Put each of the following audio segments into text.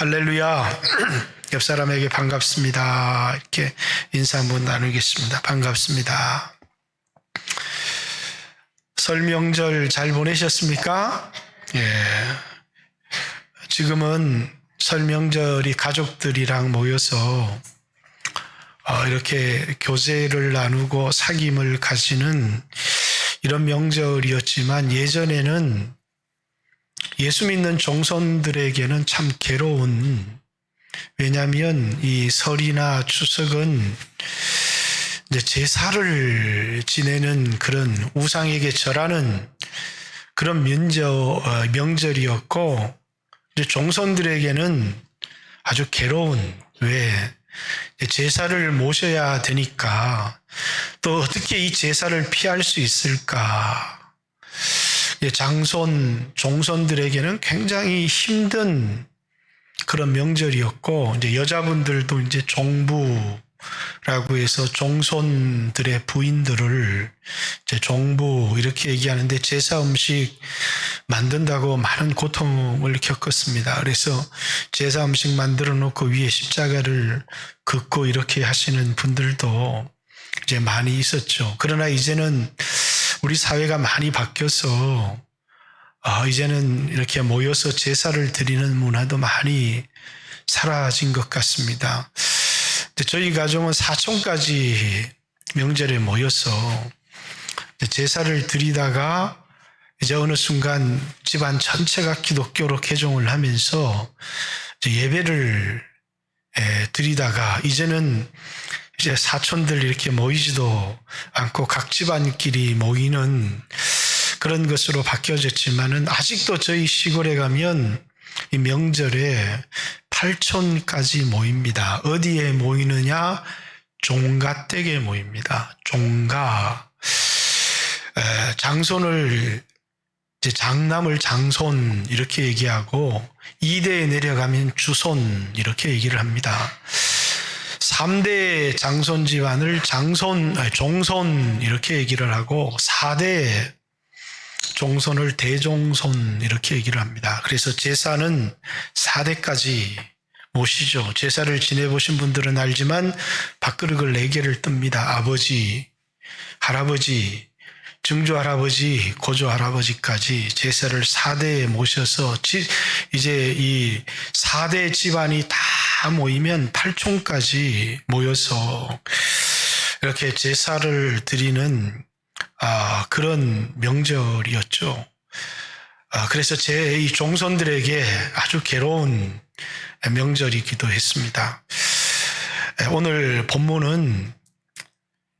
할렐루야. 옆 사람에게 반갑습니다. 이렇게 인사 한번 나누겠습니다. 반갑습니다. 설 명절 잘 보내셨습니까? 지금은 설 명절이 가족들이랑 모여서 이렇게 교제를 나누고 사귐을 가지는 이런 명절이었지만, 예전에는 예수 믿는 종손들에게는 참 괴로운, 왜냐하면 이 설이나 추석은 이제 제사를 지내는 그런 우상에게 절하는 그런 명절이었고, 이제 종손들에게는 아주 괴로운, 왜 제사를 모셔야 되니까 또 어떻게 이 제사를 피할 수 있을까? 장손, 종손들에게는 굉장히 힘든 그런 명절이었고, 이제 여자분들도 이제 종부라고 해서 종손들의 부인들을 이제 종부 이렇게 얘기하는데, 제사 음식 만든다고 많은 고통을 겪었습니다. 그래서 제사 음식 만들어 놓고 위에 십자가를 긋고 이렇게 하시는 분들도 이제 많이 있었죠. 그러나 이제는 우리 사회가 많이 바뀌어서 이제는 이렇게 모여서 제사를 드리는 문화도 많이 사라진 것 같습니다. 저희 가정은 사촌까지 명절에 모여서 제사를 드리다가 이제 어느 순간 집안 전체가 기독교로 개종을 하면서 예배를 드리다가, 이제는 이제 사촌들 이렇게 모이지도 않고 각 집안끼리 모이는 그런 것으로 바뀌어졌지만은, 아직도 저희 시골에 가면 이 명절에 8촌까지 모입니다. 어디에 모이느냐? 종가댁에 모입니다. 종가. 장손을 이제 장남을 장손 이렇게 얘기하고, 2대에 내려가면 주손 이렇게 얘기를 합니다. 3대 장손 집안을 종손 이렇게 얘기를 하고, 4대 종손을 대종손 이렇게 얘기를 합니다. 그래서 제사는 4대까지 모시죠. 제사를 지내보신 분들은 알지만 밥그릇을 4개를 뜹니다. 아버지, 할아버지, 증조할아버지, 고조할아버지까지 제사를 4대에 모셔서 이제 이 4대 집안이 다 모이면 8촌까지 모여서 이렇게 제사를 드리는 그런 명절이었죠. 그래서 제 이 종손들에게 아주 괴로운 명절이기도 했습니다. 오늘 본문은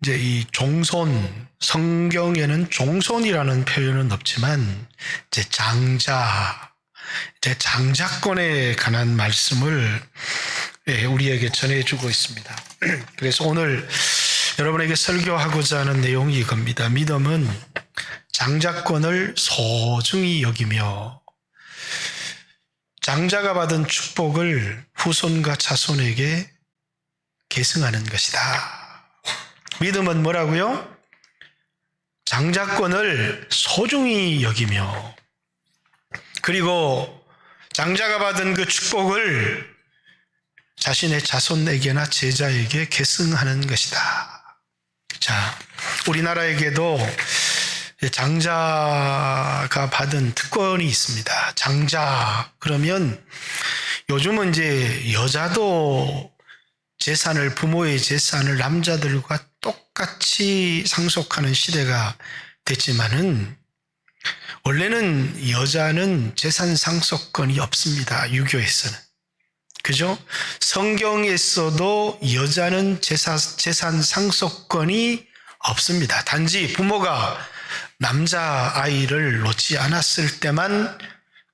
이제 이 종손, 성경에는 종손이라는 표현은 없지만 이제 장자권에 관한 말씀을 우리에게 전해주고 있습니다. 그래서 오늘 여러분에게 설교하고자 하는 내용이 이겁니다. 믿음은 장자권을 소중히 여기며 장자가 받은 축복을 후손과 자손에게 계승하는 것이다. 믿음은 뭐라고요? 장자권을 소중히 여기며, 그리고 장자가 받은 그 축복을 자신의 자손에게나 제자에게 계승하는 것이다. 자, 우리나라에게도 장자가 받은 특권이 있습니다. 장자 그러면 요즘은 이제 여자도 재산을, 부모의 재산을 남자들과 똑같이 상속하는 시대가 됐지만은, 원래는 여자는 재산 상속권이 없습니다. 유교에서는. 그죠? 성경에서도 여자는 재산 상속권이 없습니다. 단지 부모가 남자아이를 놓지 않았을 때만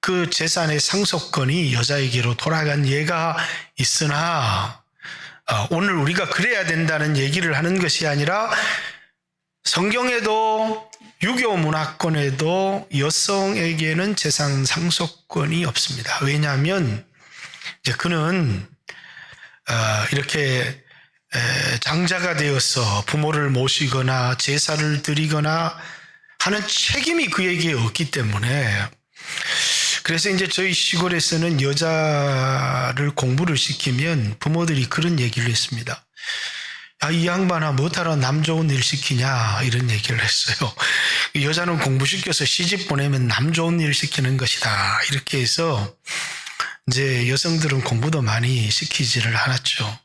그 재산의 상속권이 여자에게로 돌아간 예가 있으나, 오늘 우리가 그래야 된다는 얘기를 하는 것이 아니라, 성경에도 유교 문화권에도 여성에게는 재산 상속권이 없습니다. 왜냐하면 이제 그는 이렇게 장자가 되어서 부모를 모시거나 제사를 드리거나 하는 책임이 그에게 없기 때문에, 그래서 이제 저희 시골에서는 여자를 공부를 시키면 부모들이 그런 얘기를 했습니다. 야, 이 양반아, 뭐하러 남 좋은 일 시키냐, 이런 얘기를 했어요. 여자는 공부시켜서 시집 보내면 남 좋은 일 시키는 것이다. 이렇게 해서 이제 여성들은 공부도 많이 시키지를 않았죠.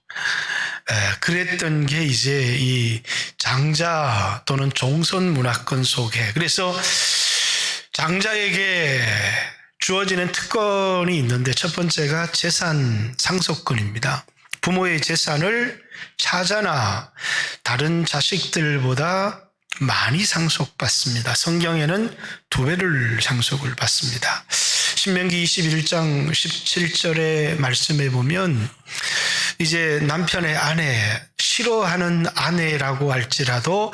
그랬던 게 이제 이 장자 또는 종선 문화권 속에, 그래서 장자에게 주어지는 특권이 있는데 첫 번째가 재산 상속권입니다. 부모의 재산을 차자나 다른 자식들보다 많이 상속받습니다. 성경에는 2배를 상속을 받습니다. 신명기 21장 17절의 말씀에 보면 이제 남편의 아내, 싫어하는 아내라고 할지라도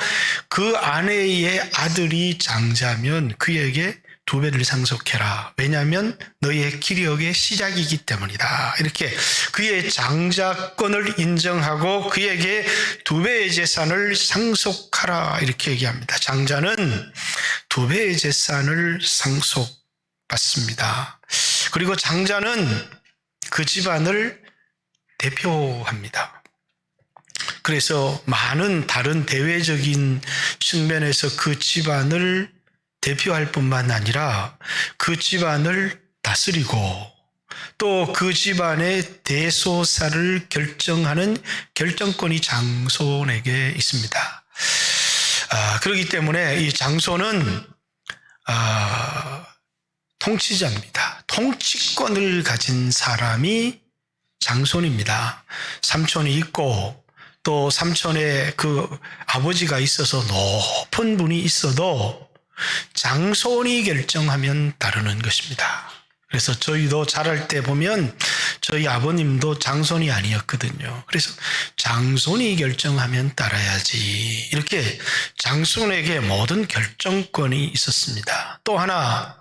그 아내의 아들이 장자면 그에게 2배를 상속해라. 왜냐하면 너의 기력의 시작이기 때문이다. 이렇게 그의 장자권을 인정하고 그에게 2배의 재산을 상속하라. 이렇게 얘기합니다. 장자는 2배의 재산을 상속받습니다. 그리고 장자는 그 집안을 대표합니다. 그래서 많은 다른 대외적인 측면에서 그 집안을 대표할 뿐만 아니라 그 집안을 다스리고 또 그 집안의 대소사를 결정하는 결정권이 장손에게 있습니다. 그렇기 때문에 이 장손은 통치자입니다. 통치권을 가진 사람이 장손입니다. 삼촌이 있고 또 삼촌의 그 아버지가 있어서 높은 분이 있어도 장손이 결정하면 따르는 것입니다. 그래서 저희도 자랄 때 보면 저희 아버님도 장손이 아니었거든요. 그래서 장손이 결정하면 따라야지. 이렇게 장손에게 모든 결정권이 있었습니다. 또 하나,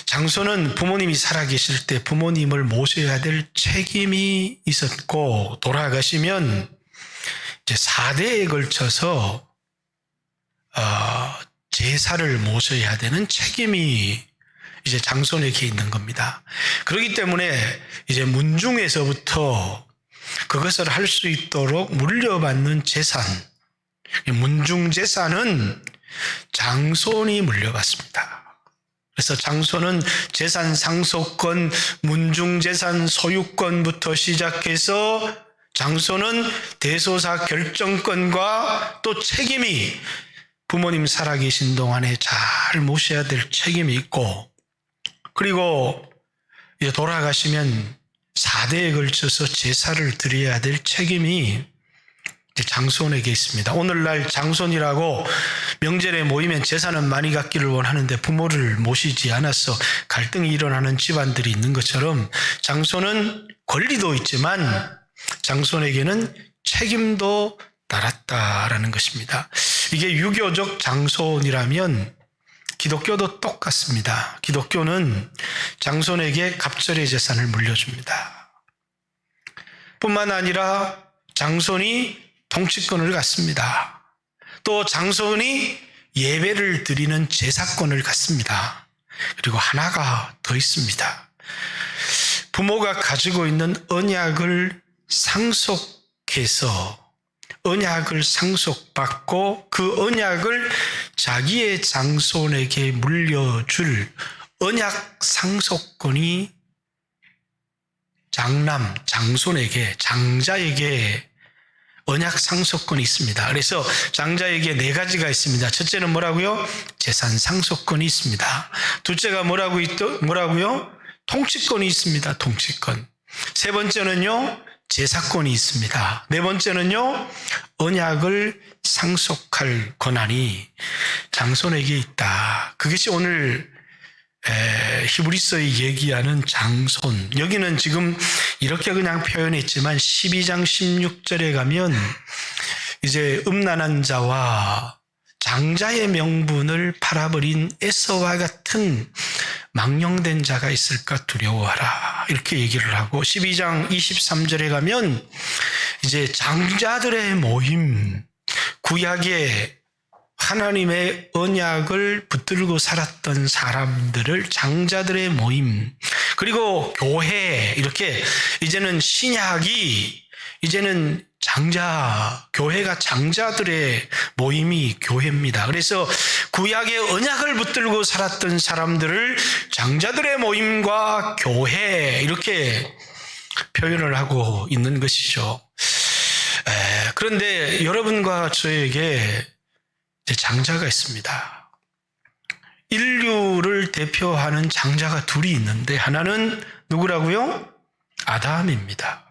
장손은 부모님이 살아계실 때 부모님을 모셔야 될 책임이 있었고 돌아가시면 이제 4대에 걸쳐서 제사를 모셔야 되는 책임이 이제 장손에게 있는 겁니다. 그렇기 때문에 이제 문중에서부터 그것을 할 수 있도록 물려받는 재산, 문중재산은 장손이 물려받습니다. 그래서 장손은 재산 상속권, 문중재산 소유권부터 시작해서 장손은 대소사 결정권과 또 책임이 부모님 살아계신 동안에 잘 모셔야 될 책임이 있고, 그리고 이제 돌아가시면 4대에 걸쳐서 제사를 드려야 될 책임이 장손에게 있습니다. 오늘날 장손이라고 명절에 모이면 제사는 많이 갖기를 원하는데 부모를 모시지 않아서 갈등이 일어나는 집안들이 있는 것처럼 장손은 권리도 있지만 장손에게는 책임도 따랐다라는 것입니다. 이게 유교적 장손이라면 기독교도 똑같습니다. 기독교는 장손에게 갑절의 재산을 물려줍니다. 뿐만 아니라 장손이 통치권을 갖습니다. 또 장손이 예배를 드리는 제사권을 갖습니다. 그리고 하나가 더 있습니다. 부모가 가지고 있는 언약을 상속해서 언약을 상속받고 그 언약을 자기의 장손에게 물려줄 언약 상속권이 장남, 장손에게, 장자에게 언약 상속권이 있습니다. 그래서 장자에게 4가지가 있습니다. 첫째는 뭐라고요? 재산 상속권이 있습니다. 둘째가 뭐라고요? 통치권이 있습니다. 통치권. 세 번째는요, 제사권이 있습니다. 네 번째는요, 언약을 상속할 권한이 장손에게 있다. 그것이 오늘 히브리서에 얘기하는 장손. 여기는 지금 이렇게 그냥 표현했지만 12장 16절에 가면 이제 음란한 자와 장자의 명분을 팔아버린 에서와 같은 망령된 자가 있을까 두려워하라. 이렇게 얘기를 하고 12장 23절에 가면 이제 장자들의 모임, 구약의 하나님의 언약을 붙들고 살았던 사람들을 장자들의 모임, 그리고 교회, 이렇게 이제는 신약이 이제는 교회가 장자들의 모임이 교회입니다. 그래서 구약의 언약을 붙들고 살았던 사람들을 장자들의 모임과 교회, 이렇게 표현을 하고 있는 것이죠. 그런데 여러분과 저에게 장자가 있습니다. 인류를 대표하는 장자가 둘이 있는데, 하나는 누구라고요? 아담입니다.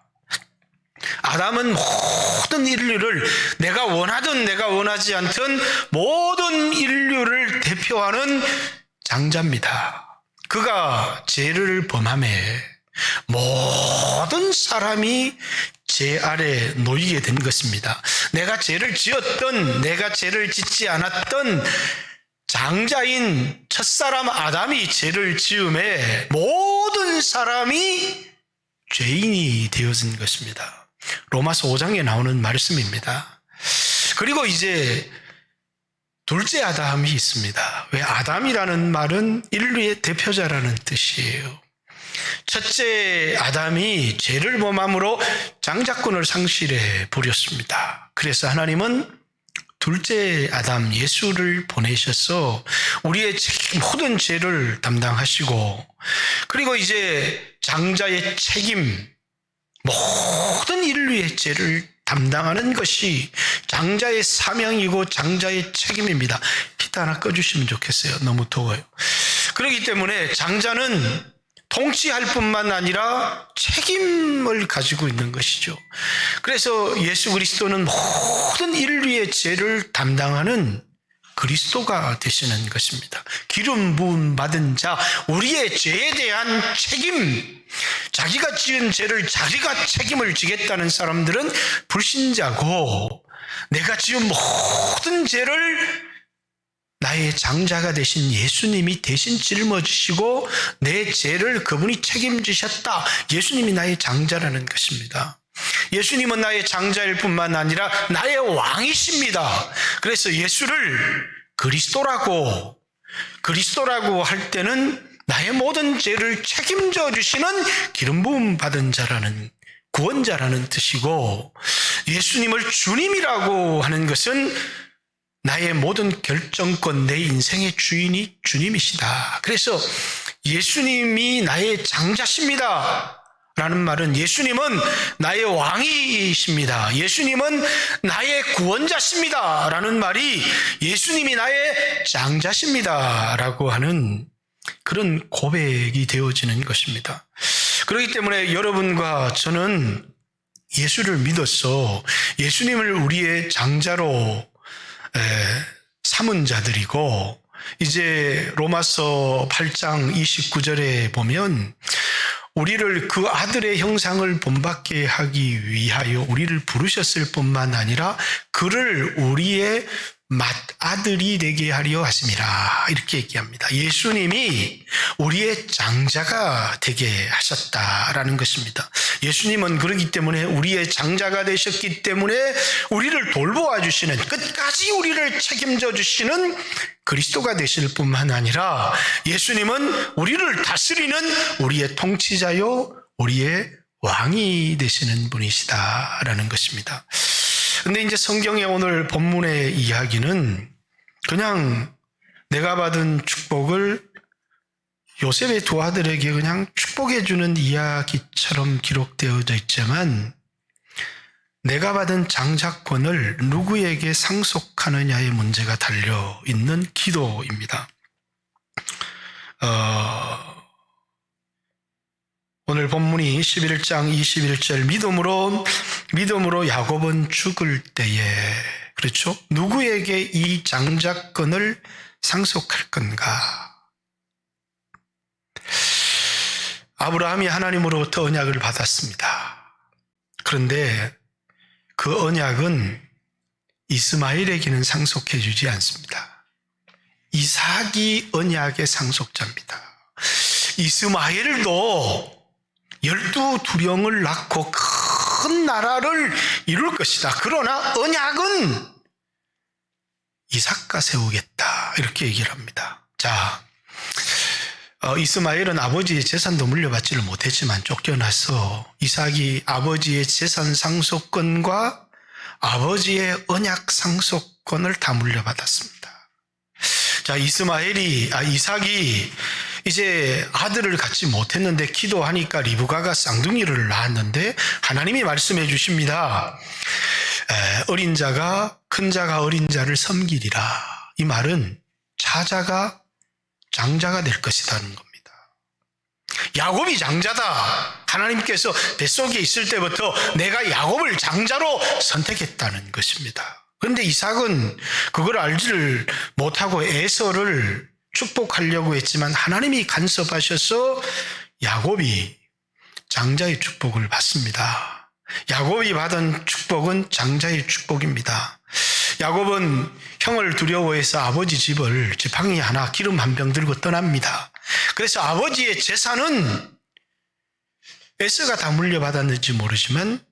아담은 모든 인류를, 내가 원하든 내가 원하지 않든 모든 인류를 대표하는 장자입니다. 그가 죄를 범하며 모든 사람이 죄 아래 놓이게 된 것입니다. 내가 죄를 지었던, 내가 죄를 짓지 않았던 장자인 첫사람 아담이 죄를 지음에 모든 사람이 죄인이 되어진 것입니다. 로마서 5장에 나오는 말씀입니다. 그리고 이제 둘째 아담이 있습니다. 왜? 아담이라는 말은 인류의 대표자라는 뜻이에요. 첫째 아담이 죄를 범함으로 장자권을 상실해 버렸습니다. 그래서 하나님은 둘째 아담 예수를 보내셔서 우리의 모든 죄를 담당하시고, 그리고 이제 장자의 책임, 모든 인류의 죄를 담당하는 것이 장자의 사명이고 장자의 책임입니다. 히트 하나 꺼주시면 좋겠어요. 너무 더워요. 그렇기 때문에 장자는 통치할 뿐만 아니라 책임을 가지고 있는 것이죠. 그래서 예수 그리스도는 모든 인류의 죄를 담당하는 그리스도가 되시는 것입니다. 기름 부음 받은 자, 우리의 죄에 대한 책임, 자기가 지은 죄를 자기가 책임을 지겠다는 사람들은 불신자고, 내가 지은 모든 죄를 나의 장자가 되신 예수님이 대신 짊어지시고 내 죄를 그분이 책임지셨다. 예수님이 나의 장자라는 것입니다. 예수님은 나의 장자일 뿐만 아니라 나의 왕이십니다. 그래서 예수를 그리스도라고 할 때는 나의 모든 죄를 책임져 주시는 기름 부음 받은 자라는, 구원자라는 뜻이고, 예수님을 주님이라고 하는 것은 나의 모든 결정권, 내 인생의 주인이 주님이시다. 그래서 예수님이 나의 장자십니다 라는 말은, 예수님은 나의 왕이십니다, 예수님은 나의 구원자십니다 라는 말이 예수님이 나의 장자십니다 라고 하는 그런 고백이 되어지는 것입니다. 그렇기 때문에 여러분과 저는 예수를 믿어서 예수님을 우리의 장자로 삼은 자들이고, 이제 로마서 8장 29절에 보면 우리를 그 아들의 형상을 본받게 하기 위하여 우리를 부르셨을 뿐만 아니라 그를 우리의 맏아들이 되게 하려 하심이라, 이렇게 얘기합니다. 예수님이 우리의 장자가 되게 하셨다라는 것입니다. 예수님은 그렇기 때문에 우리의 장자가 되셨기 때문에 우리를 돌보아 주시는, 끝까지 우리를 책임져 주시는 그리스도가 되실 뿐만 아니라 예수님은 우리를 다스리는 우리의 통치자요 우리의 왕이 되시는 분이시다라는 것입니다. 근데 이제 성경의 오늘 본문의 이야기는 그냥 내가 받은 축복을 요셉의 두 아들에게 그냥 축복해 주는 이야기처럼 기록되어져 있지만, 내가 받은 장자권을 누구에게 상속하느냐의 문제가 달려 있는 기도입니다. 오늘 본문이 11장 21절, 믿음으로 야곱은 죽을 때에, 그렇죠? 누구에게 이 장자권을 상속할 건가? 아브라함이 하나님으로부터 언약을 받았습니다. 그런데 그 언약은 이스마엘에게는 상속해 주지 않습니다. 이삭이 언약의 상속자입니다. 이스마엘도 12두령을 낳고 큰 나라를 이룰 것이다. 그러나 언약은 이삭과 세우겠다 이렇게 얘기를 합니다. 자, 이스마엘은 아버지의 재산도 물려받지를 못했지만 쫓겨나서 이삭이 아버지의 재산 상속권과 아버지의 언약 상속권을 다 물려받았습니다. 자, 이삭이 이제 아들을 갖지 못했는데 기도하니까 리브가가 쌍둥이를 낳았는데 하나님이 말씀해 주십니다. 어린 자가 큰 자가 어린 자를 섬기리라. 이 말은 차자가 장자가 될 것이라는 겁니다. 야곱이 장자다. 하나님께서 뱃속에 있을 때부터 내가 야곱을 장자로 선택했다는 것입니다. 그런데 이삭은 그걸 알지를 못하고 에서를 축복하려고 했지만 하나님이 간섭하셔서 야곱이 장자의 축복을 받습니다. 야곱이 받은 축복은 장자의 축복입니다. 야곱은 형을 두려워해서 아버지 집을 지팡이 하나 기름 한 병 들고 떠납니다. 그래서 아버지의 재산은 에서가 다 물려받았는지 모르지만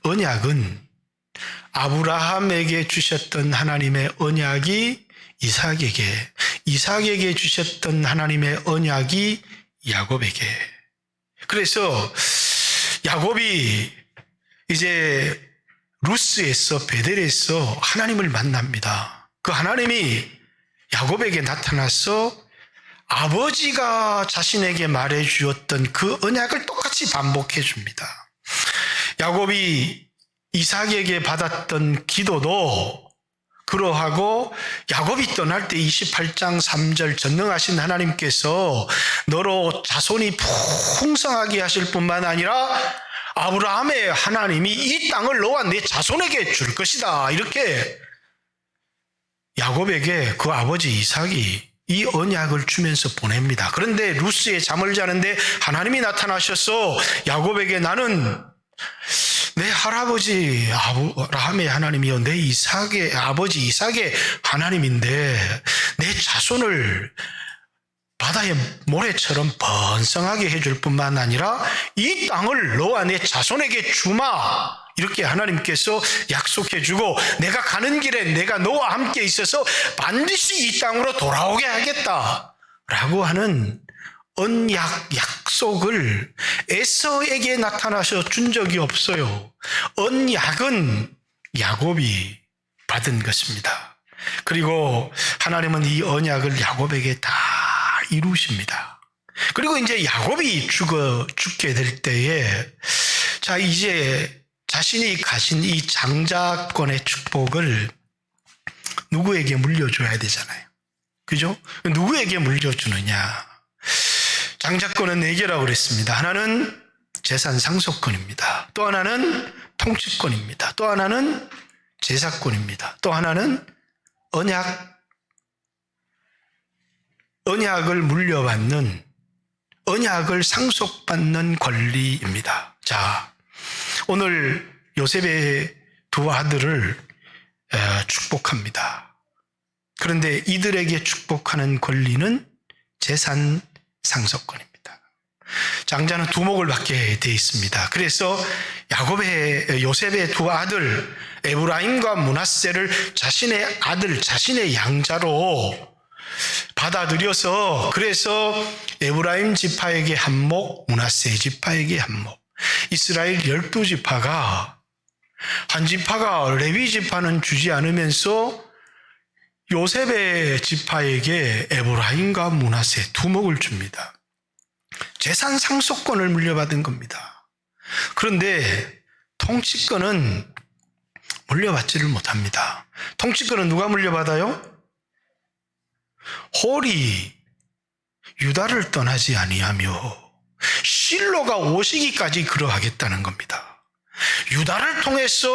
언약은 아브라함에게 주셨던 하나님의 언약이 이삭에게 주셨던 하나님의 언약이 야곱에게. 그래서 야곱이 이제 루스에서 베델에서 하나님을 만납니다. 그 하나님이 야곱에게 나타나서 아버지가 자신에게 말해 주었던 그 언약을 똑같이 반복해 줍니다. 야곱이 이삭에게 받았던 기도도 그러하고 야곱이 떠날 때 28장 3절 전능하신 하나님께서 너로 자손이 풍성하게 하실 뿐만 아니라 아브라함의 하나님이 이 땅을 너와 내 자손에게 줄 것이다. 이렇게 야곱에게 그 아버지 이삭이 이 언약을 주면서 보냅니다. 그런데 루스에 잠을 자는데 하나님이 나타나셔서 야곱에게 나는 내 할아버지 아브라함의 하나님이요 내 아버지 이삭의 하나님인데 내 자손을 바다의 모래처럼 번성하게 해줄 뿐만 아니라 이 땅을 너와 내 자손에게 주마 이렇게 하나님께서 약속해 주고 내가 가는 길에 내가 너와 함께 있어서 반드시 이 땅으로 돌아오게 하겠다 라고 하는 언약 약속을 에서에게 나타나서 준 적이 없어요. 언약은 야곱이 받은 것입니다. 그리고 하나님은 이 언약을 야곱에게 다 이루십니다. 그리고 이제 야곱이 죽게 될 때에 자 이제 자신이 가진 이 장자권의 축복을 누구에게 물려줘야 되잖아요. 그죠? 누구에게 물려주느냐? 장자권은 4개라고 그랬습니다. 하나는 재산 상속권입니다. 또 하나는 통치권입니다. 또 하나는 제사권입니다. 또 하나는 언약을 물려받는 언약을 상속받는 권리입니다. 자, 오늘 요셉의 두 아들을 축복합니다. 그런데 이들에게 축복하는 권리는 재산 상속권입니다. 장자는 두목을 받게 되어 있습니다. 그래서 요셉의 두 아들 에브라임과 므낫세를 자신의 아들, 자신의 양자로 받아들여서 그래서 에브라임 지파에게 한 목, 므낫세 지파에게 한 목. 이스라엘 12지파가 한 지파가 레위 지파는 주지 않으면서 요셉의 지파에게 에브라임과 므낫세 두 목을 줍니다. 재산 상속권을 물려받은 겁니다. 그런데 통치권은 물려받지를 못합니다. 통치권은 누가 물려받아요? 홀이 유다를 떠나지 아니하며 실로가 오시기까지 그러하겠다는 겁니다. 유다를 통해서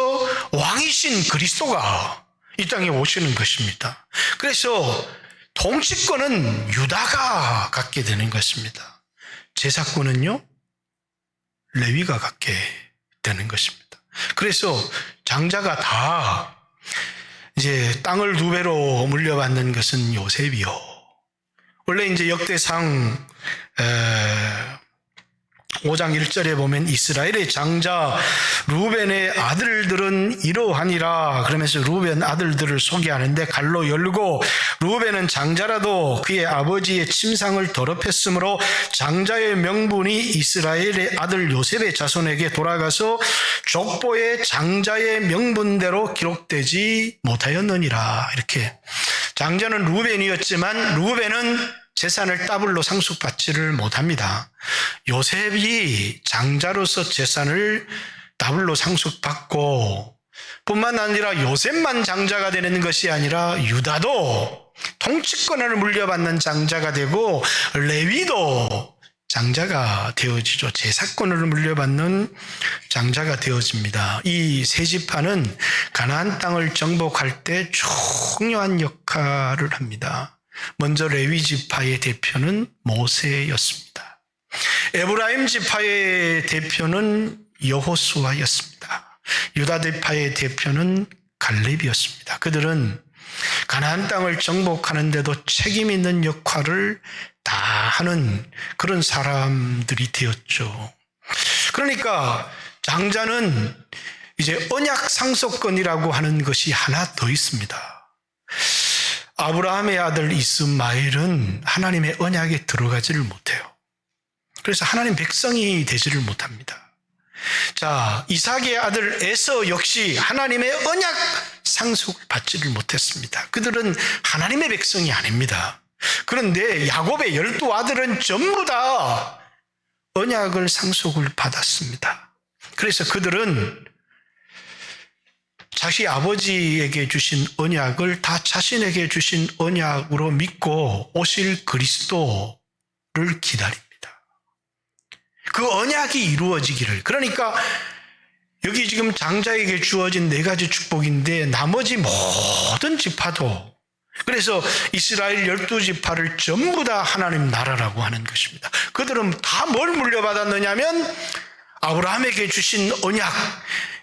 왕이신 그리스도가 이 땅에 오시는 것입니다. 그래서 통치권은 유다가 갖게 되는 것입니다. 제사권은요, 레위가 갖게 되는 것입니다. 그래서 장자가 다 이제 땅을 2배로 물려받는 것은 요셉이요. 원래 이제 역대상 5장 1절에 보면 이스라엘의 장자 루벤의 아들들은 이러하니라 그러면서 루벤 아들들을 소개하는데 갈로 열고 루벤은 장자라도 그의 아버지의 침상을 더럽혔으므로 장자의 명분이 이스라엘의 아들 요셉의 자손에게 돌아가서 족보의 장자의 명분대로 기록되지 못하였느니라. 이렇게 장자는 루벤이었지만 루벤은 재산을 더블로 상속받지를 못합니다. 요셉이 장자로서 재산을 더블로 상속받고 뿐만 아니라 요셉만 장자가 되는 것이 아니라 유다도 통치권을 물려받는 장자가 되고 레위도 장자가 되어지죠. 제사권을 물려받는 장자가 되어집니다. 이 세 지파는 가나안 땅을 정복할 때 중요한 역할을 합니다. 먼저 레위 지파의 대표는 모세였습니다. 에브라임 지파의 대표는 여호수아였습니다. 유다 지파의 대표는 갈렙이었습니다. 그들은 가나안 땅을 정복하는데도 책임 있는 역할을 다 하는 그런 사람들이 되었죠. 그러니까 장자는 이제 언약 상속권이라고 하는 것이 하나 더 있습니다. 아브라함의 아들 이스마엘은 하나님의 언약에 들어가지를 못해요. 그래서 하나님 백성이 되지를 못합니다. 자, 이삭의 아들 에서 역시 하나님의 언약 상속을 받지를 못했습니다. 그들은 하나님의 백성이 아닙니다. 그런데 야곱의 12아들은 전부 다 언약을 상속을 받았습니다. 그래서 그들은 자기 아버지에게 주신 언약을 다 자신에게 주신 언약으로 믿고 오실 그리스도를 기다립니다. 그 언약이 이루어지기를. 그러니까 여기 지금 장자에게 주어진 4가지 축복인데 나머지 모든 지파도, 그래서 이스라엘 12지파를 전부 다 하나님 나라라고 하는 것입니다. 그들은 다 뭘 물려받았느냐면 아브라함에게 주신 언약,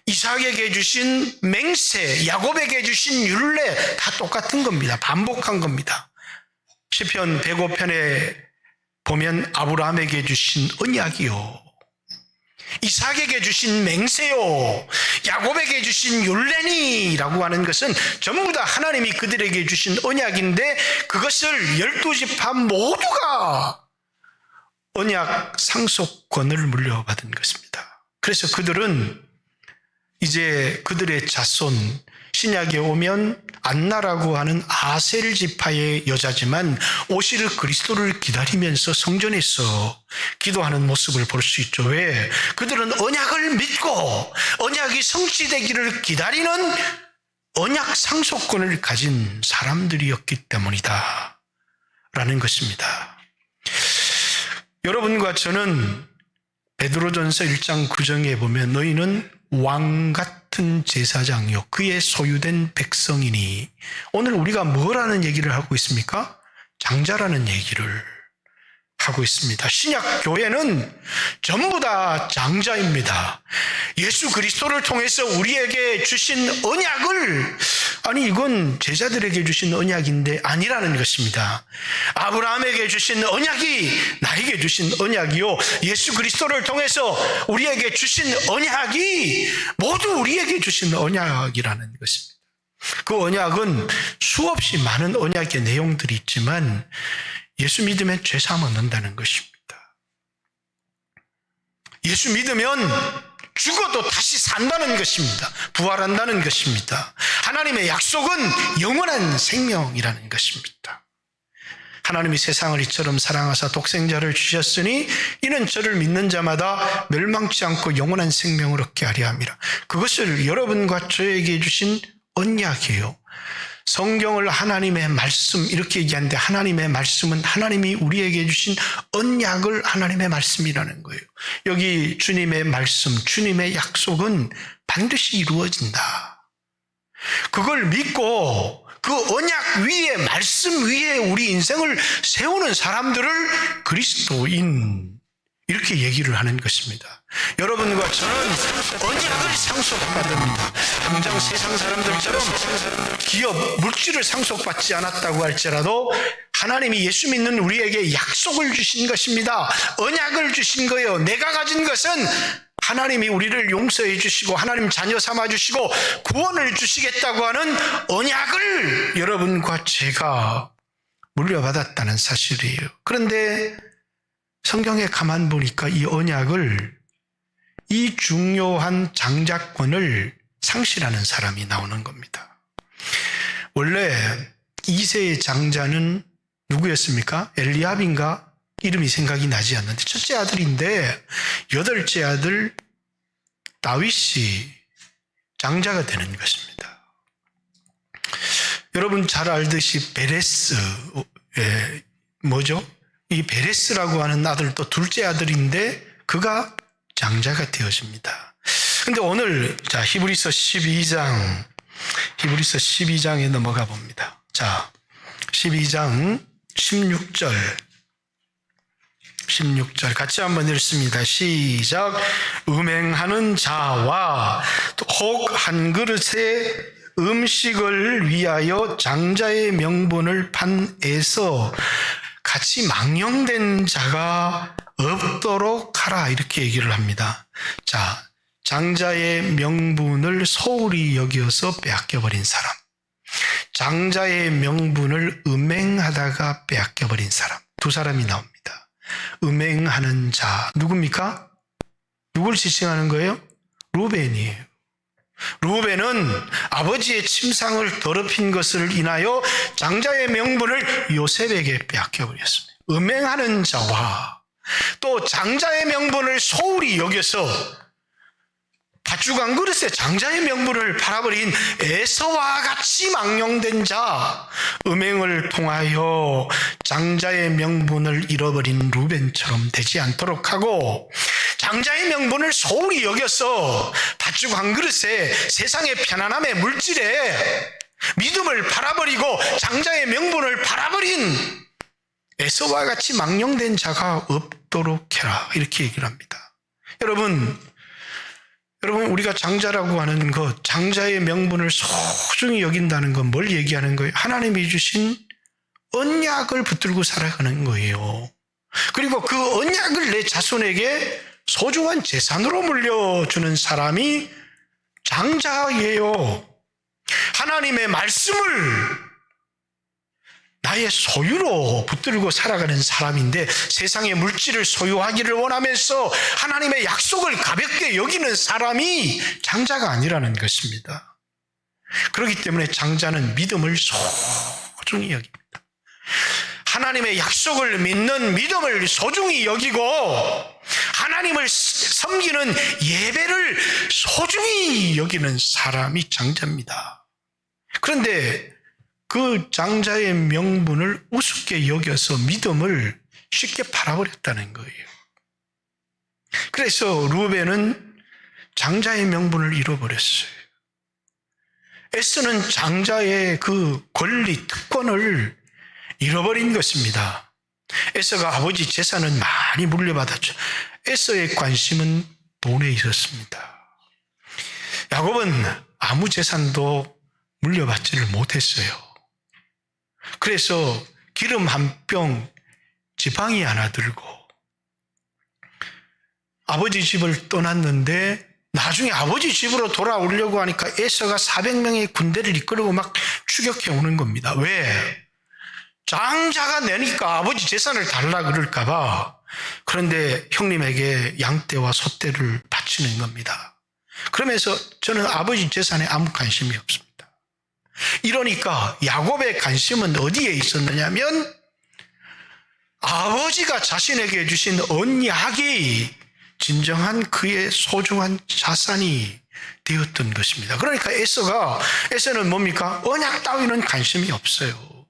이삭에게 주신 맹세, 야곱에게 주신 율례 다 똑같은 겁니다. 반복한 겁니다. 시편 105편에 보면 아브라함에게 주신 언약이요, 이삭에게 주신 맹세요, 야곱에게 주신 율례니라고 하는 것은 전부 다 하나님이 그들에게 주신 언약인데 그것을 12지파 모두가 언약 상속권을 물려받은 것입니다. 그래서 그들은 이제 그들의 자손, 신약에 오면 안나라고 하는 아셀 지파의 여자지만 오실 그리스도를 기다리면서 성전에서 기도하는 모습을 볼 수 있죠. 왜? 그들은 언약을 믿고 언약이 성취되기를 기다리는 언약 상속권을 가진 사람들이었기 때문이다 라는 것입니다. 여러분과 저는 베드로전서 1장 9절에 보면 너희는 왕 같은 제사장이요 그의 소유된 백성이니, 오늘 우리가 뭐라는 얘기를 하고 있습니까? 장자라는 얘기를 하고 있습니다. 신약 교회는 전부 다 장자입니다. 예수 그리스도를 통해서 우리에게 주신 언약을, 아니 이건 제자들에게 주신 언약인데 아니라는 것입니다. 아브라함에게 주신 언약이 나에게 주신 언약이요, 예수 그리스도를 통해서 우리에게 주신 언약이 모두 우리에게 주신 언약이라는 것입니다. 그 언약은 수없이 많은 언약의 내용들이 있지만 예수 믿으면 죄 사함 얻는다는 것입니다. 예수 믿으면 죽어도 다시 산다는 것입니다. 부활한다는 것입니다. 하나님의 약속은 영원한 생명이라는 것입니다. 하나님이 세상을 이처럼 사랑하사 독생자를 주셨으니 이는 저를 믿는 자마다 멸망치 않고 영원한 생명을 얻게 하려 함이라. 그것을 여러분과 저에게 주신 언약이에요. 성경을 하나님의 말씀 이렇게 얘기하는데 하나님의 말씀은 하나님이 우리에게 주신 언약을 하나님의 말씀이라는 거예요. 여기 주님의 말씀, 주님의 약속은 반드시 이루어진다. 그걸 믿고 그 언약 위에, 말씀 위에 우리 인생을 세우는 사람들을 그리스도인 이렇게 얘기를 하는 것입니다. 여러분과 저는 언약을 상속받습니다. 당장 세상 사람들처럼 기업, 물질을 상속받지 않았다고 할지라도 하나님이 예수 믿는 우리에게 약속을 주신 것입니다. 언약을 주신 거예요. 내가 가진 것은 하나님이 우리를 용서해 주시고 하나님 자녀 삼아 주시고 구원을 주시겠다고 하는 언약을 여러분과 제가 물려받았다는 사실이에요. 그런데 성경에 가만 보니까 이 언약을, 이 중요한 장자권을 상실하는 사람이 나오는 겁니다. 원래 2세의 장자는 누구였습니까? 엘리압인가? 이름이 생각이 나지 않는데 첫째 아들인데 8째 아들 다윗이 장자가 되는 것입니다. 여러분 잘 알듯이 베레스, 뭐죠? 이 베레스라고 하는 아들도 둘째 아들인데 그가 장자가 되어집니다. 근데 오늘 자 히브리서 12장에 넘어가 봅니다. 자 12장 16절 같이 한번 읽습니다. 시작. 음행하는 자와 혹 한 그릇의 음식을 위하여 장자의 명분을 판에서 같이 망령된 자가 없도록 하라, 이렇게 얘기를 합니다. 자, 장자의 명분을 소홀히 여겨서 빼앗겨버린 사람, 장자의 명분을 음행하다가 빼앗겨버린 사람, 두 사람이 나옵니다. 음행하는 자, 누굽니까? 누굴 지칭하는 거예요? 루벤이에요. 루벤은 아버지의 침상을 더럽힌 것을 인하여 장자의 명분을 요셉에게 빼앗겨버렸습니다. 음행하는 자와 또 장자의 명분을 소홀히 여겨서 팥죽 한 그릇에 장자의 명분을 팔아버린 에서와 같이 망령된 자, 음행을 통하여 장자의 명분을 잃어버린 루벤처럼 되지 않도록 하고, 장자의 명분을 소홀히 여겨서 팥죽 한 그릇에 세상의 편안함의 물질에 믿음을 팔아버리고 장자의 명분을 팔아버린 에서와 같이 망령된 자가 없도록 해라, 이렇게 얘기를 합니다. 여러분 우리가 장자라고 하는 것, 장자의 명분을 소중히 여긴다는 건 뭘 얘기하는 거예요? 하나님이 주신 언약을 붙들고 살아가는 거예요. 그리고 그 언약을 내 자손에게 소중한 재산으로 물려주는 사람이 장자예요. 하나님의 말씀을 나의 소유로 붙들고 살아가는 사람인데, 세상의 물질을 소유하기를 원하면서 하나님의 약속을 가볍게 여기는 사람이 장자가 아니라는 것입니다. 그렇기 때문에 장자는 믿음을 소중히 여깁니다. 하나님의 약속을 믿는 믿음을 소중히 여기고 하나님을 섬기는 예배를 소중히 여기는 사람이 장자입니다. 그런데 그 장자의 명분을 우습게 여겨서 믿음을 쉽게 팔아버렸다는 거예요. 그래서 루벤은 장자의 명분을 잃어버렸어요. 에서는 장자의 그 권리, 특권을 잃어버린 것입니다. 에서가 아버지 재산은 많이 물려받았죠. 에서의 관심은 돈에 있었습니다. 야곱은 아무 재산도 물려받지를 못했어요. 그래서 기름 한 병, 지팡이 하나 들고 아버지 집을 떠났는데, 나중에 아버지 집으로 돌아오려고 하니까 에서가 400명의 군대를 이끌고 막 추격해 오는 겁니다. 왜? 장자가 내니까 아버지 재산을 달라 그럴까 봐. 그런데 형님에게 양떼와 소떼를 바치는 겁니다. 그러면서 저는 아버지 재산에 아무 관심이 없습니다. 이러니까 야곱의 관심은 어디에 있었느냐면, 아버지가 자신에게 주신 언약이 진정한 그의 소중한 자산이 되었던 것입니다. 그러니까 에서는 뭡니까? 언약 따위는 관심이 없어요.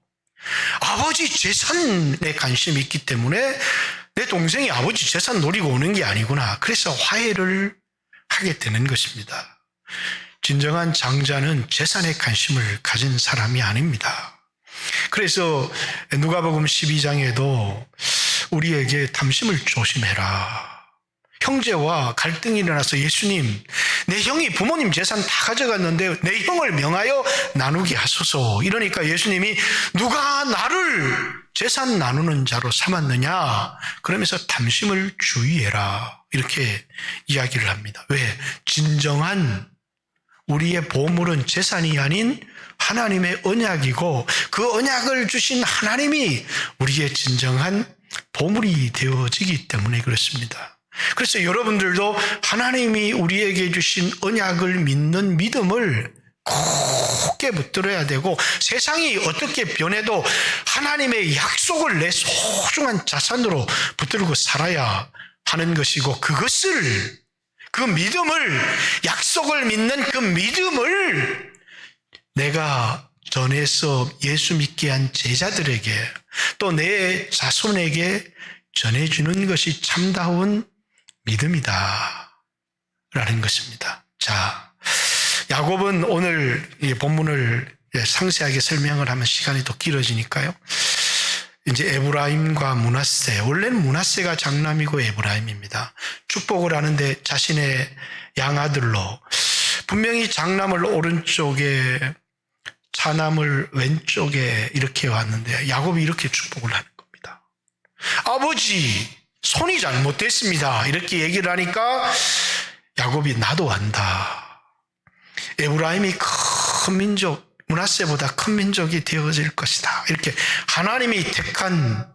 아버지 재산에 관심이 있기 때문에 내 동생이 아버지 재산 노리고 오는 게 아니구나. 그래서 화해를 하게 되는 것입니다. 진정한 장자는 재산에 관심을 가진 사람이 아닙니다. 그래서 누가복음 12장에도 우리에게 탐심을 조심해라. 형제와 갈등이 일어나서 예수님, 내 형이 부모님 재산 다 가져갔는데 내 형을 명하여 나누게 하소서. 이러니까 예수님이 누가 나를 재산 나누는 자로 삼았느냐? 그러면서 탐심을 주의해라. 이렇게 이야기를 합니다. 왜? 진정한 우리의 보물은 재산이 아닌 하나님의 언약이고 그 언약을 주신 하나님이 우리의 진정한 보물이 되어지기 때문에 그렇습니다. 그래서 여러분들도 하나님이 우리에게 주신 언약을 믿는 믿음을 굳게 붙들어야 되고 세상이 어떻게 변해도 하나님의 약속을 내 소중한 자산으로 붙들고 살아야 하는 것이고 그 믿음을 약속을 믿는 그 믿음을 내가 전해서 예수 믿게 한 제자들에게 또 내 자손에게 전해주는 것이 참다운 믿음이다 라는 것입니다. 자, 야곱은 오늘 이 본문을 상세하게 설명을 하면 시간이 더 길어지니까요. 이제 에브라임과 므낫세, 원래는 므낫세가 장남이고 에브라임입니다. 축복을 하는데 자신의 양아들로 분명히 장남을 오른쪽에 차남을 왼쪽에 이렇게 왔는데 야곱이 이렇게 축복을 하는 겁니다. 아버지, 손이 잘못됐습니다. 이렇게 얘기를 하니까 야곱이 나도 안다. 에브라임이 큰 민족, 므낫세보다 큰 민족이 되어질 것이다. 이렇게 하나님이 택한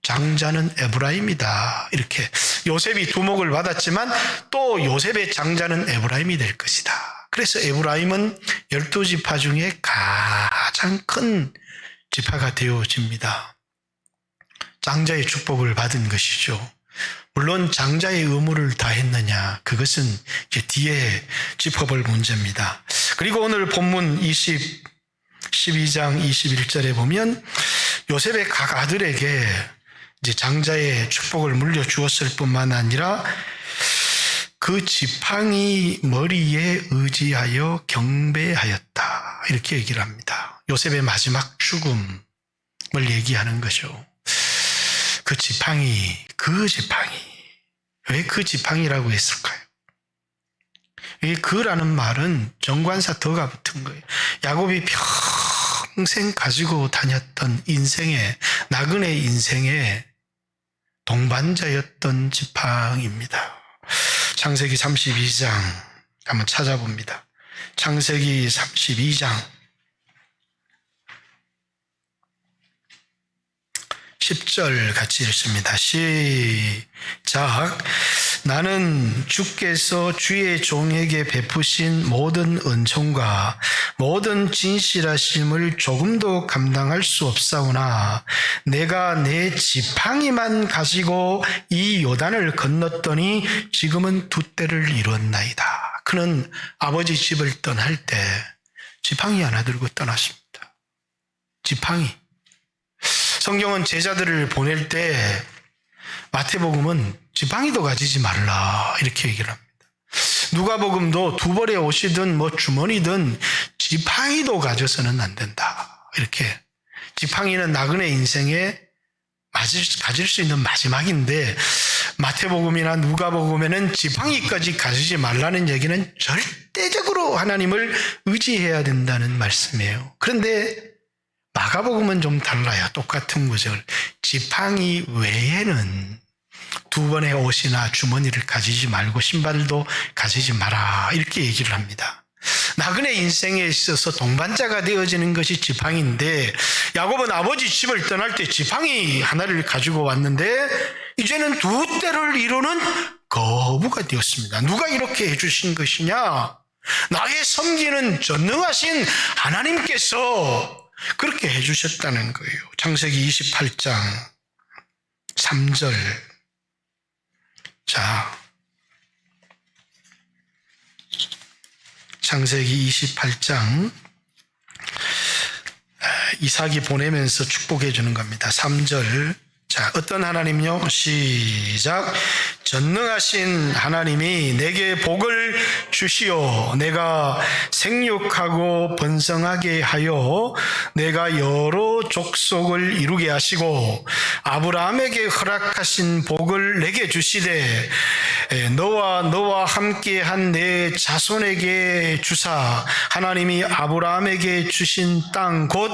장자는 에브라임이다. 이렇게 요셉이 두목을 받았지만 또 요셉의 장자는 에브라임이 될 것이다. 그래서 에브라임은 12지파 중에 가장 큰 지파가 되어집니다. 장자의 축복을 받은 것이죠. 물론 장자의 의무를 다했느냐, 그것은 이제 뒤에 짚어볼 문제입니다. 그리고 오늘 본문 12장 21절에 보면 요셉의 각 아들에게 이제 장자의 축복을 물려주었을 뿐만 아니라 그 지팡이 머리에 의지하여 경배하였다. 이렇게 얘기를 합니다. 요셉의 마지막 죽음을 얘기하는 거죠. 그 지팡이. 왜 그 지팡이라고 했을까요? 이 그라는 말은 정관사 더가 붙은 거예요. 야곱이 평생 가지고 다녔던 인생의, 나그네 인생의 동반자였던 지팡이입니다. 창세기 32장 한번 찾아봅니다. 창세기 32장 10절 같이 읽습니다. 시작. 나는 주께서 주의 종에게 베푸신 모든 은총과 모든 진실하심을 조금도 감당할 수 없사오나 내가 내 지팡이만 가지고 이 요단을 건넜더니 지금은 두 때를 이뤘나이다. 그는 아버지 집을 떠날 때 지팡이 하나 들고 떠났습니다. 지팡이. 성경은 제자들을 보낼 때 마태복음은 지팡이도 가지지 말라 이렇게 얘기를 합니다. 누가복음도 두 벌의 옷이든 뭐 주머니든 지팡이도 가져서는 안 된다. 이렇게 지팡이는 나그네 인생에 가질 수 있는 마지막인데 마태복음이나 누가복음에는 지팡이까지 가지지 말라는 얘기는 절대적으로 하나님을 의지해야 된다는 말씀이에요. 그런데 마가복음은 좀 달라요. 똑같은 구절. 지팡이 외에는 두 번의 옷이나 주머니를 가지지 말고 신발도 가지지 마라. 이렇게 얘기를 합니다. 나그네 인생에 있어서 동반자가 되어지는 것이 지팡이인데 야곱은 아버지 집을 떠날 때 지팡이 하나를 가지고 왔는데 이제는 두 때를 이루는 거부가 되었습니다. 누가 이렇게 해주신 것이냐? 나의 섬기는 전능하신 하나님께서 그렇게 해주셨다는 거예요. 창세기 28장 3절. 자, 창세기 28장 이삭이 보내면서 축복해 주는 겁니다. 3절. 자, 어떤 하나님요? 시작. 전능하신 하나님이 내게 복을 주시어 내가 생육하고 번성하게 하여 내가 여러 족속을 이루게 하시고 아브라함에게 허락하신 복을 내게 주시되 너와 함께한 내 자손에게 주사 하나님이 아브라함에게 주신 땅 곧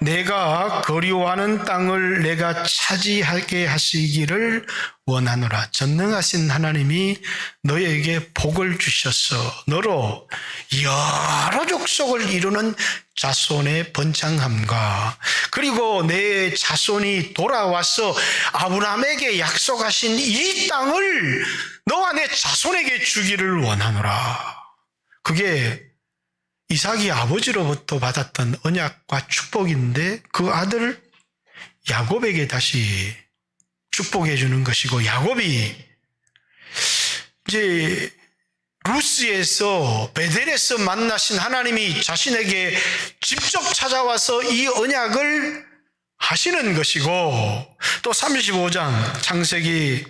내가 거류하는 땅을 내가 차지하게 하시기를 원하노라. 전능하신 하나님이 너에게 복을 주셔서 너로 여러 족속을 이루는 자손의 번창함과 그리고 내 자손이 돌아와서 아브라함에게 약속하신 이 땅을 너와 내 자손에게 주기를 원하노라. 그게 이삭이 아버지로부터 받았던 언약과 축복인데 그 아들 야곱에게 다시 축복해 주는 것이고, 야곱이 이제 루스에서 베델에서 만나신 하나님이 자신에게 직접 찾아와서 이 언약을 하시는 것이고, 또 35장 창세기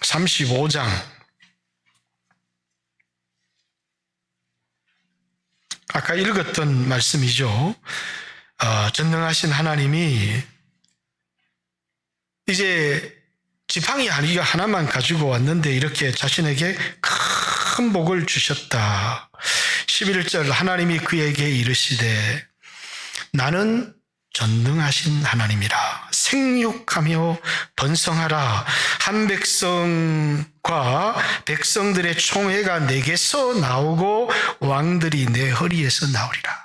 35장 아까 읽었던 말씀이죠. 전능하신 하나님이 이제 지팡이 하나만 가지고 왔는데 이렇게 자신에게 큰 복을 주셨다. 11절 하나님이 그에게 이르시되 나는 전능하신 하나님이라. 생육하며 번성하라. 한 백성과 백성들의 총회가 내게서 나오고 왕들이 내 허리에서 나오리라.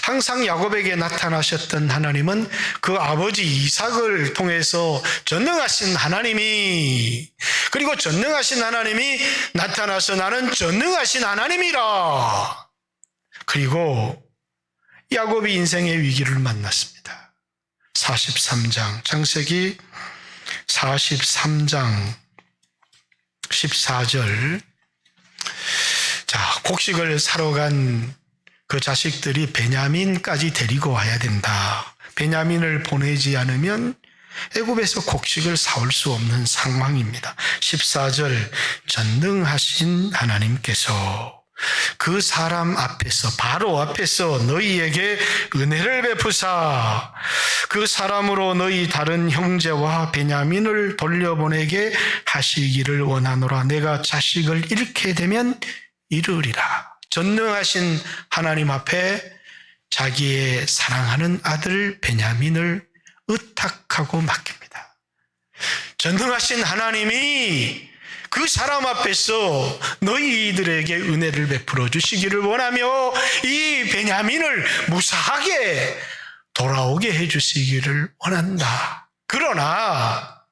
항상 야곱에게 나타나셨던 하나님은 그 아버지 이삭을 통해서 전능하신 하나님이, 그리고 전능하신 하나님이 나타나서 나는 전능하신 하나님이라. 그리고 야곱이 인생의 위기를 만났습니다. 43장 창세기 43장 14절. 자, 곡식을 사러 간 그 자식들이 베냐민까지 데리고 와야 된다. 베냐민을 보내지 않으면 애굽에서 곡식을 사올 수 없는 상황입니다. 14절 전능하신 하나님께서 그 사람 앞에서, 바로 앞에서 너희에게 은혜를 베푸사 그 사람으로 너희 다른 형제와 베냐민을 돌려보내게 하시기를 원하노라. 내가 자식을 잃게 되면 이르리라. 전능하신 하나님 앞에 자기의 사랑하는 아들 베냐민을 의탁하고 맡깁니다. 전능하신 하나님이 그 사람 앞에서 너희들에게 은혜를 베풀어 주시기를 원하며 이 베냐민을 무사하게 돌아오게 해주시기를 원한다. 그러나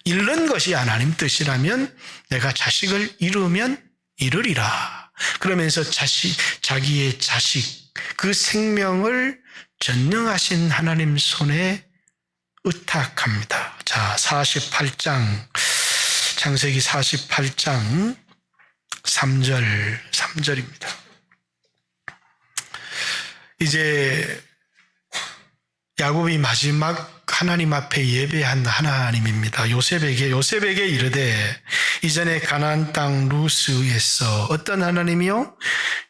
잃는 것이 하나님 뜻이라면 내가 자식을 잃으면 잃으리라. 그러면서 자기의 자식, 그 생명을 전능하신 하나님 손에 의탁합니다. 자, 48장, 창세기 48장 3절입니다. 이제 야곱이 마지막 하나님 앞에 예배한 하나님입니다. 요셉에게 이르되 이전에 가나안 땅 루스에서 어떤 하나님이요?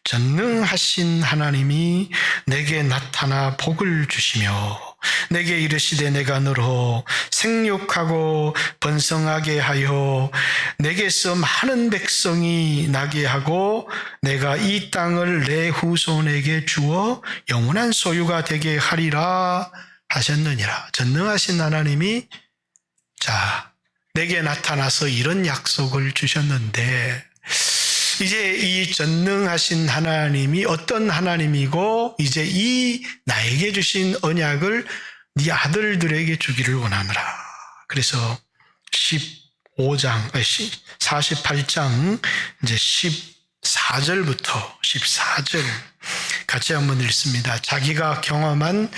전능하신 하나님이 내게 나타나 복을 주시며 내게 이르시되 내가 너로 생육하고 번성하게 하여 내게서 많은 백성이 나게 하고 내가 이 땅을 내 후손에게 주어 영원한 소유가 되게 하리라 하셨느니라. 전능하신 하나님이 내게 나타나서 이런 약속을 주셨는데, 이제 이 전능하신 하나님이 어떤 하나님이고 이제 이 나에게 주신 언약을 네 아들들에게 주기를 원하노라. 그래서 48장 이제 14절부터 14절 같이 한번 읽습니다. 자기가 경험한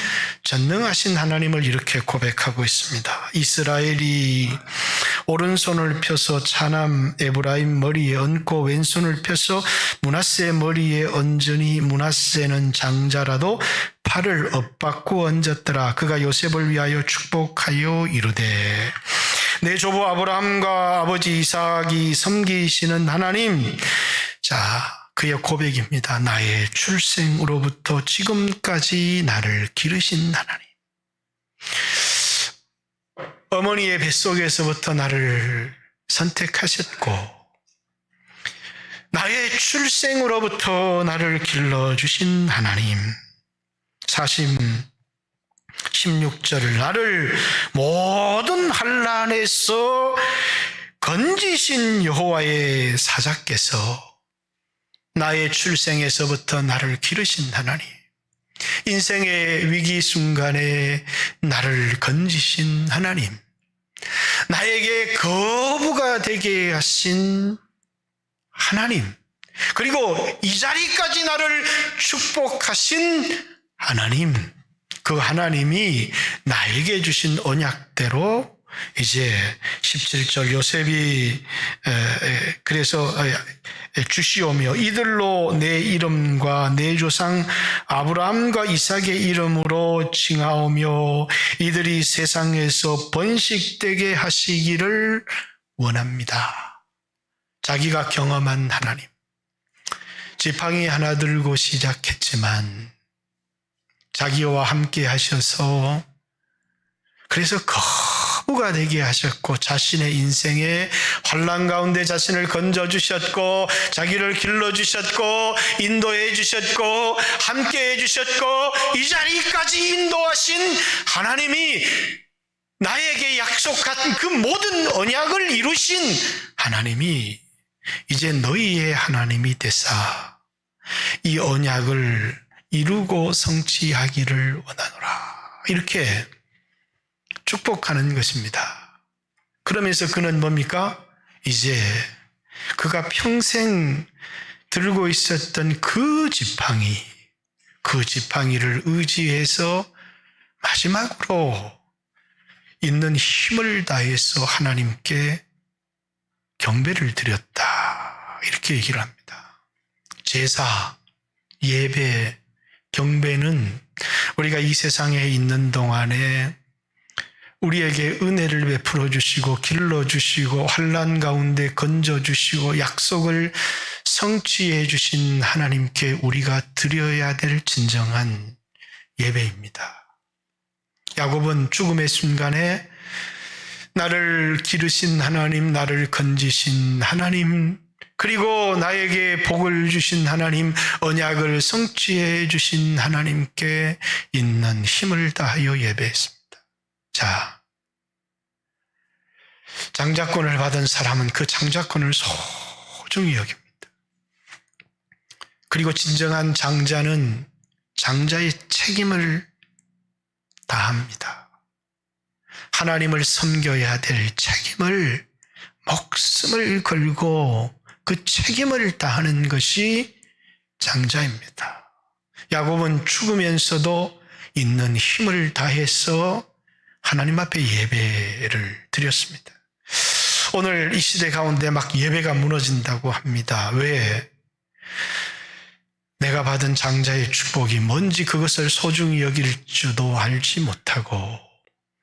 전능하신 하나님을 이렇게 고백하고 있습니다. 이스라엘이 오른손을 펴서 차남 에브라임 머리에 얹고 왼손을 펴서 므낫세 머리에 얹으니 므낫세는 장자라도 팔을 엇받고 얹었더라. 그가 요셉을 위하여 축복하여 이르되 내 조부 아브라함과 아버지 이삭이 섬기시는 하나님. 자, 그의 고백입니다. 나의 출생으로부터 지금까지 나를 기르신 하나님. 어머니의 뱃속에서부터 나를 선택하셨고 나의 출생으로부터 나를 길러주신 하나님. 사심 16절 나를 모든 환난에서 건지신 여호와의 사자께서 나의 출생에서부터 나를 기르신 하나님. 인생의 위기 순간에 나를 건지신 하나님. 나에게 거부가 되게 하신 하나님. 그리고 이 자리까지 나를 축복하신 하나님. 그 하나님이 나에게 주신 언약대로 이제 17절 요셉이 그래서 주시오며 이들로 내 이름과 내 조상 아브라함과 이삭의 이름으로 칭하오며 이들이 세상에서 번식되게 하시기를 원합니다. 자기가 경험한 하나님. 지팡이 하나 들고 시작했지만 자기와 함께 하셔서 그래서 거부가 되게 하셨고 자신의 인생의 환난 가운데 자신을 건져주셨고 자기를 길러주셨고 인도해 주셨고 함께해 주셨고 이 자리까지 인도하신 하나님이 나에게 약속한 그 모든 언약을 이루신 하나님이 이제 너희의 하나님이 되사 이 언약을 이루고 성취하기를 원하노라. 이렇게 축복하는 것입니다. 그러면서 그는 뭡니까? 이제 그가 평생 들고 있었던 그 지팡이를 의지해서 마지막으로 있는 힘을 다해서 하나님께 경배를 드렸다. 이렇게 얘기를 합니다. 제사, 예배, 경배는 우리가 이 세상에 있는 동안에 우리에게 은혜를 베풀어 주시고 길러주시고 환난 가운데 건져주시고 약속을 성취해 주신 하나님께 우리가 드려야 될 진정한 예배입니다. 야곱은 죽음의 순간에 나를 기르신 하나님, 나를 건지신 하나님, 그리고 나에게 복을 주신 하나님, 언약을 성취해 주신 하나님께 있는 힘을 다하여 예배했습니다. 자, 장자권을 받은 사람은 그 장자권을 소중히 여깁니다. 그리고 진정한 장자는 장자의 책임을 다합니다. 하나님을 섬겨야 될 책임을 목숨을 걸고 그 책임을 다하는 것이 장자입니다. 야곱은 죽으면서도 있는 힘을 다해서 하나님 앞에 예배를 드렸습니다. 오늘 이 시대 가운데 막 예배가 무너진다고 합니다. 왜? 내가 받은 장자의 축복이 뭔지 그것을 소중히 여길 줄도 알지 못하고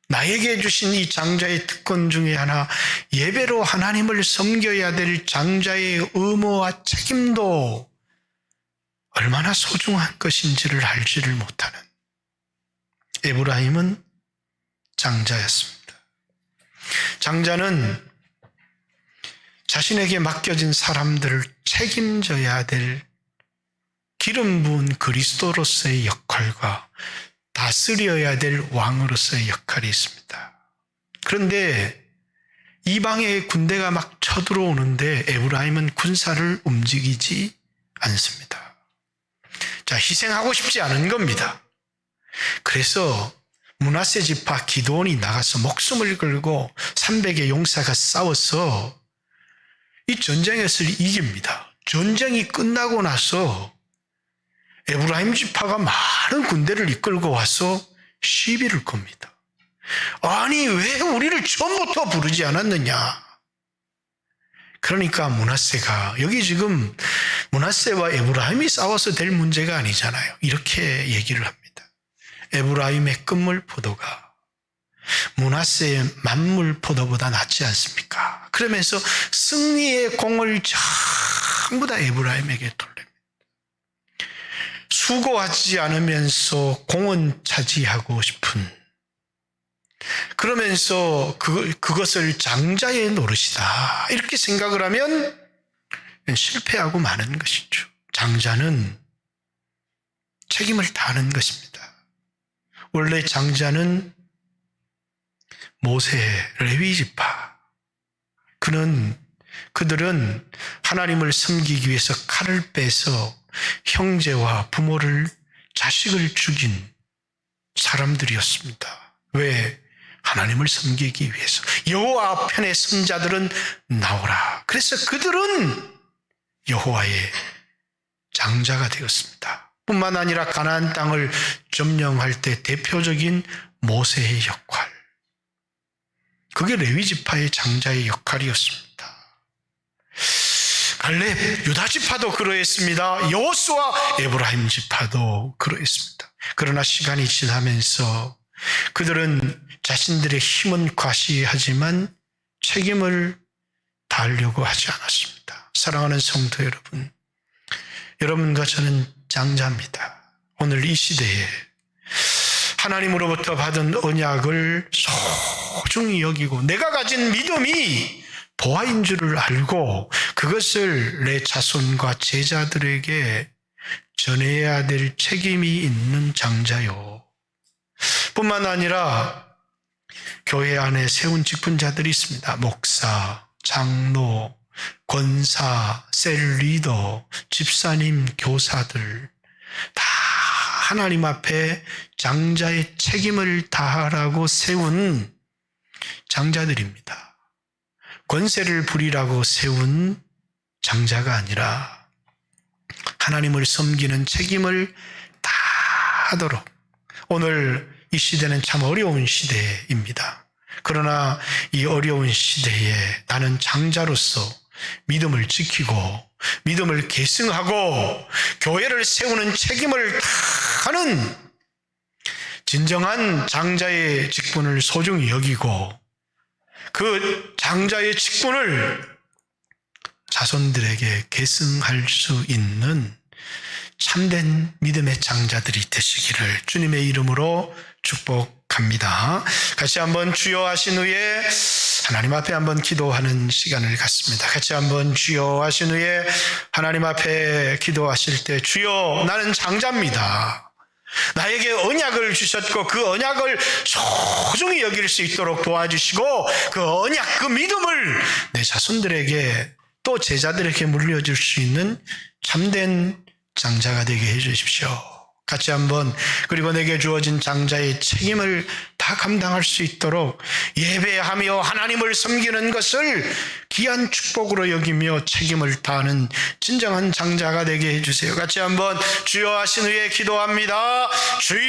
나에게 주신 이 장자의 특권 중에 하나, 예배로 하나님을 섬겨야 될 장자의 의무와 책임도 얼마나 소중한 것인지를 알지를 못하는 에브라임은 장자였습니다. 장자는 자신에게 맡겨진 사람들을 책임져야 될 기름 부은 그리스도로서의 역할과 다스려야 될 왕으로서의 역할이 있습니다. 그런데 이방의 군대가 막 쳐들어오는데 에브라임은 군사를 움직이지 않습니다. 자, 희생하고 싶지 않은 겁니다. 그래서 므낫세 지파 기드온이 나가서 목숨을 걸고 300의 용사가 싸워서 이 전쟁에서 이깁니다. 전쟁이 끝나고 나서 에브라임 지파가 많은 군대를 이끌고 와서 시비를 겁니다. 아니, 왜 우리를 처음부터 부르지 않았느냐? 그러니까 므낫세가, 여기 지금 므낫세와 에브라임이 싸워서 될 문제가 아니잖아요. 이렇게 얘기를 합니다. 에브라임의 끝물 포도가 므낫세의 만물 포도보다 낫지 않습니까? 그러면서 승리의 공을 전부 다 에브라임에게 돌립니다. 수고하지 않으면서 공은 차지하고 싶은, 그러면서 그것을 장자의 노릇이다 이렇게 생각을 하면 실패하고 마는 것이죠. 장자는 책임을 다하는 것입니다. 원래 장자는 모세, 레위 지파, 그들은 하나님을 섬기기 위해서 칼을 빼서 형제와 부모를, 자식을 죽인 사람들이었습니다. 왜? 하나님을 섬기기 위해서. 여호와 편의 선자들은 나오라. 그래서 그들은 여호와의 장자가 되었습니다. 뿐만 아니라 가나안 땅을 점령할 때 대표적인 모세의 역할, 그게 레위 지파의 장자의 역할이었습니다. 갈렙, 유다 지파도 그러했습니다. 여호수아, 에브라임 지파도 그러했습니다. 그러나 시간이 지나면서 그들은 자신들의 힘은 과시하지만 책임을 다하려고 하지 않았습니다. 사랑하는 성도 여러분, 여러분과 저는 장자입니다. 오늘 이 시대에 하나님으로부터 받은 언약을 소중히 여기고 내가 가진 믿음이 보화인 줄을 알고 그것을 내 자손과 제자들에게 전해야 될 책임이 있는 장자요. 뿐만 아니라 교회 안에 세운 직분자들이 있습니다. 목사, 장로, 권사, 셀 리더, 집사님, 교사들 다 하나님 앞에 장자의 책임을 다하라고 세운 장자들입니다. 권세를 부리라고 세운 장자가 아니라 하나님을 섬기는 책임을 다하도록. 오늘 이 시대는 참 어려운 시대입니다. 그러나 이 어려운 시대에 나는 장자로서 믿음을 지키고 믿음을 계승하고 교회를 세우는 책임을 다하는 진정한 장자의 직분을 소중히 여기고 그 장자의 직분을 자손들에게 계승할 수 있는 참된 믿음의 장자들이 되시기를 주님의 이름으로 축복합니다. 같이 한번 주여 하신 후에 하나님 앞에 한번 기도하는 시간을 갖습니다. 같이 한번 주여 하신 후에 하나님 앞에 기도하실 때 주여 나는 장자입니다. 나에게 언약을 주셨고 그 언약을 소중히 여길 수 있도록 도와주시고 그 언약, 그 믿음을 내 자손들에게 또 제자들에게 물려줄 수 있는 참된 장자가 되게 해주십시오. 같이 한번 그리고 내게 주어진 장자의 책임을 다 감당할 수 있도록 예배하며 하나님을 섬기는 것을 귀한 축복으로 여기며 책임을 다하는 진정한 장자가 되게 해주세요. 같이 한번 주여 하신 후에 기도합니다. 주여